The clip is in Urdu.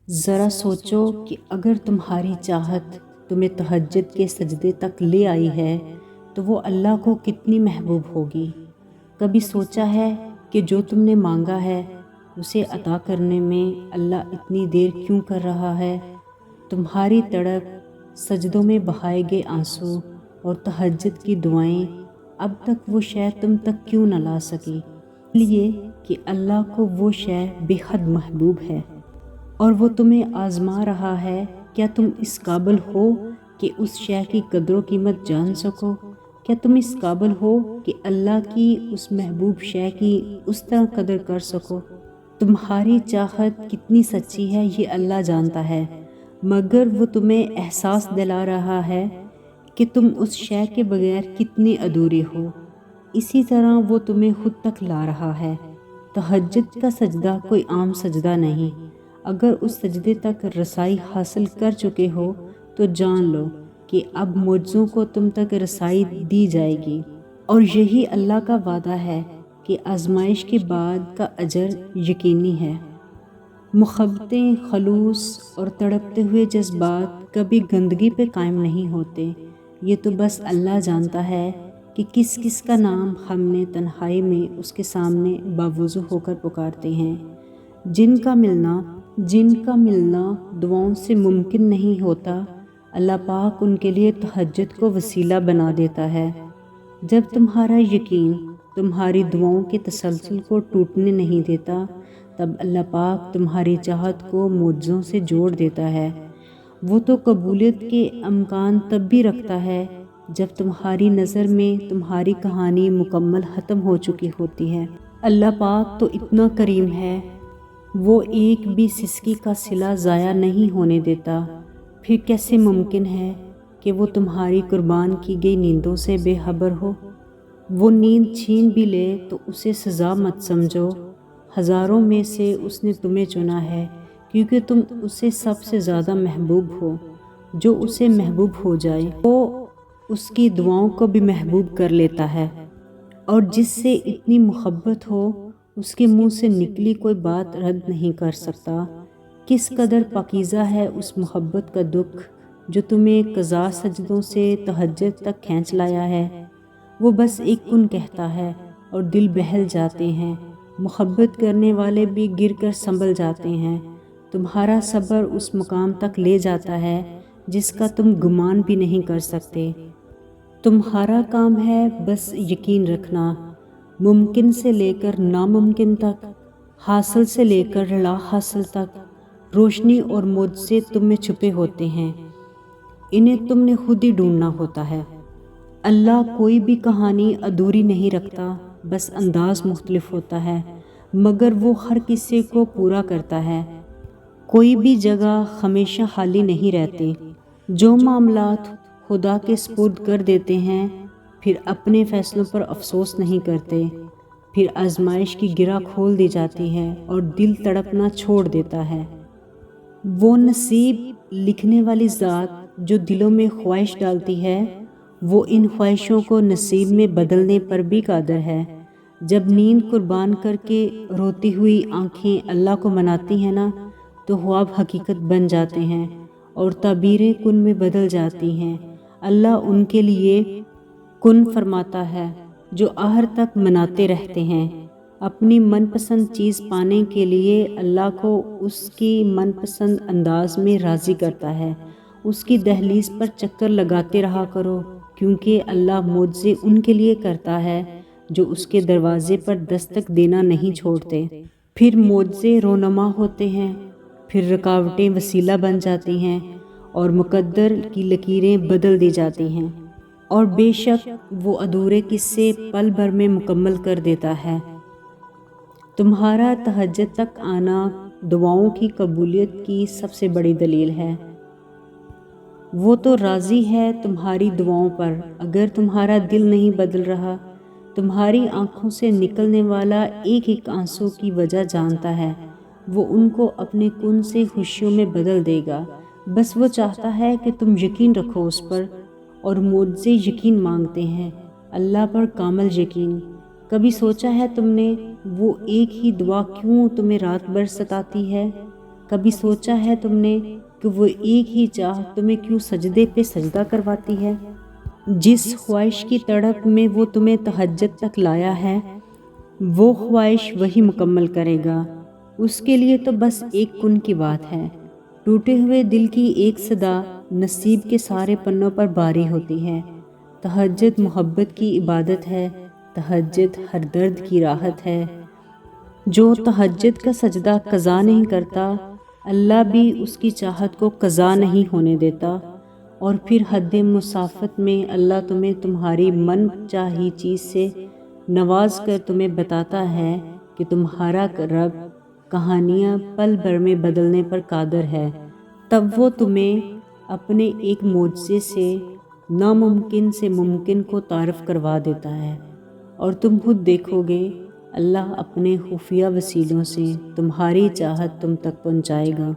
ذرا سوچو کہ اگر تمہاری چاہت تمہیں تہجد کے سجدے تک لے آئی ہے تو وہ اللہ کو کتنی محبوب ہوگی۔ کبھی سوچا ہے کہ جو تم نے مانگا ہے اسے عطا کرنے میں اللہ اتنی دیر کیوں کر رہا ہے؟ تمہاری تڑپ، سجدوں میں بہائے گئے آنسو اور تہجد کی دعائیں، اب تک وہ شے تم تک کیوں نہ لا سکی؟ اس لیے کہ اللہ کو وہ شے بے حد محبوب ہے اور وہ تمہیں آزما رہا ہے۔ کیا تم اس قابل ہو کہ اس شے کی قدر و قیمت جان سکو؟ کیا تم اس قابل ہو کہ اللہ کی اس محبوب شے کی اس طرح قدر کر سکو؟ تمہاری چاہت کتنی سچی ہے یہ اللہ جانتا ہے، مگر وہ تمہیں احساس دلا رہا ہے کہ تم اس شے کے بغیر کتنی ادھوری ہو۔ اسی طرح وہ تمہیں خود تک لا رہا ہے۔ تہجد کا سجدہ کوئی عام سجدہ نہیں۔ اگر اس سجدے تک رسائی حاصل کر چکے ہو تو جان لو کہ اب معجزوں کو تم تک رسائی دی جائے گی، اور یہی اللہ کا وعدہ ہے کہ آزمائش کے بعد کا اجر یقینی ہے۔ محبتیں، خلوص اور تڑپتے ہوئے جذبات کبھی گندگی پہ قائم نہیں ہوتے۔ یہ تو بس اللہ جانتا ہے کہ کس کس کا نام ہم نے تنہائی میں اس کے سامنے باوضو ہو کر پکارتے ہیں۔ جن کا ملنا دعاؤں سے ممکن نہیں ہوتا، اللہ پاک ان کے لیے تہجد کو وسیلہ بنا دیتا ہے۔ جب تمہارا یقین تمہاری دعاؤں کے تسلسل کو ٹوٹنے نہیں دیتا، تب اللہ پاک تمہاری چاہت کو معجزوں سے جوڑ دیتا ہے۔ وہ تو قبولیت کے امکان تب بھی رکھتا ہے جب تمہاری نظر میں تمہاری کہانی مکمل ختم ہو چکی ہوتی ہے۔ اللہ پاک تو اتنا کریم ہے، وہ ایک بھی سسکی کا صلہ ضائع نہیں ہونے دیتا۔ پھر کیسے ممکن ہے کہ وہ تمہاری قربان کی گئی نیندوں سے بے خبر ہو؟ وہ نیند چھین بھی لے تو اسے سزا مت سمجھو۔ ہزاروں میں سے اس نے تمہیں چنا ہے کیونکہ تم اسے سب سے زیادہ محبوب ہو۔ جو اسے محبوب ہو جائے وہ اس کی دعاؤں کو بھی محبوب کر لیتا ہے، اور جس سے اتنی محبت ہو اس کے منہ سے نکلی کوئی بات رد نہیں کر سکتا۔ کس قدر پاکیزہ ہے اس محبت کا دکھ جو تمہیں قضا سجدوں سے تہجد تک کھینچ لایا ہے۔ وہ بس ایک کن کہتا ہے اور دل بہل جاتے ہیں، محبت کرنے والے بھی گر کر سنبھل جاتے ہیں۔ تمہارا صبر اس مقام تک لے جاتا ہے جس کا تم گمان بھی نہیں کر سکتے۔ تمہارا کام ہے بس یقین رکھنا، ممکن سے لے کر ناممکن تک، حاصل سے لے کر لا حاصل تک، روشنی اور معجزے تم میں چھپے ہوتے ہیں، انہیں تم نے خود ہی ڈھونڈنا ہوتا ہے۔ اللہ کوئی بھی کہانی ادھوری نہیں رکھتا، بس انداز مختلف ہوتا ہے، مگر وہ ہر کسی کو پورا کرتا ہے۔ کوئی بھی جگہ ہمیشہ خالی نہیں رہتی۔ جو معاملات خدا کے سپرد کر دیتے ہیں پھر اپنے فیصلوں پر افسوس نہیں کرتے، پھر آزمائش کی گرہ کھول دی جاتی ہے اور دل تڑپنا چھوڑ دیتا ہے۔ وہ نصیب لکھنے والی ذات جو دلوں میں خواہش ڈالتی ہے، وہ ان خواہشوں کو نصیب میں بدلنے پر بھی قادر ہے۔ جب نیند قربان کر کے روتی ہوئی آنکھیں اللہ کو مناتی ہیں نا، تو خواب حقیقت بن جاتے ہیں اور تعبیریں کن میں بدل جاتی ہیں۔ اللہ ان کے لیے کن فرماتا ہے جو آخر تک مناتے رہتے ہیں۔ اپنی من پسند چیز پانے کے لیے اللہ کو اس کی من پسند انداز میں راضی کرتا ہے۔ اس کی دہلیز پر چکر لگاتے رہا کرو، کیونکہ اللہ معجزے ان کے لیے کرتا ہے جو اس کے دروازے پر دستک دینا نہیں چھوڑتے۔ پھر معجزے رونما ہوتے ہیں، پھر رکاوٹیں وسیلہ بن جاتی ہیں اور مقدر کی لکیریں بدل دی جاتی ہیں، اور بے شک وہ ادھورے قصے پل بھر میں مکمل کر دیتا ہے۔ تمہارا تہجد تک آنا دعاؤں کی قبولیت کی سب سے بڑی دلیل ہے۔ وہ تو راضی ہے تمہاری دعاؤں پر، اگر تمہارا دل نہیں بدل رہا۔ تمہاری آنکھوں سے نکلنے والا ایک ایک آنسو کی وجہ جانتا ہے، وہ ان کو اپنے کن سے خوشیوں میں بدل دے گا۔ بس وہ چاہتا ہے کہ تم یقین رکھو اس پر، اور معجزے یقین مانگتے ہیں، اللہ پر کامل یقین۔ کبھی سوچا ہے تم نے وہ ایک ہی دعا کیوں تمہیں رات بھر ستاتی ہے؟ کبھی سوچا ہے تم نے کہ وہ ایک ہی چاہ تمہیں کیوں سجدے پہ سجدہ کرواتی ہے؟ جس خواہش کی تڑپ میں وہ تمہیں تہجد تک لایا ہے، وہ خواہش وہی مکمل کرے گا۔ اس کے لیے تو بس ایک کن کی بات ہے۔ ٹوٹے ہوئے دل کی ایک صدا نصیب کے سارے پنوں پر باری ہوتی ہے۔ تہجد محبت کی عبادت ہے، تہجد ہر درد کی راحت ہے۔ جو تہجد کا سجدہ قضا نہیں کرتا، اللہ بھی اس کی چاہت کو قضا نہیں ہونے دیتا، اور پھر حد مسافت میں اللہ تمہیں تمہاری من چاہی چیز سے نواز کر تمہیں بتاتا ہے کہ تمہارا رب کہانیاں پل بھر میں بدلنے پر قادر ہے۔ تب وہ تمہیں اپنے ایک معجزے سے ناممکن سے ممکن کو تعارف کروا دیتا ہے، اور تم خود دیکھو گے اللہ اپنے خفیہ وسیلوں سے تمہاری چاہت تم تک پہنچائے گا۔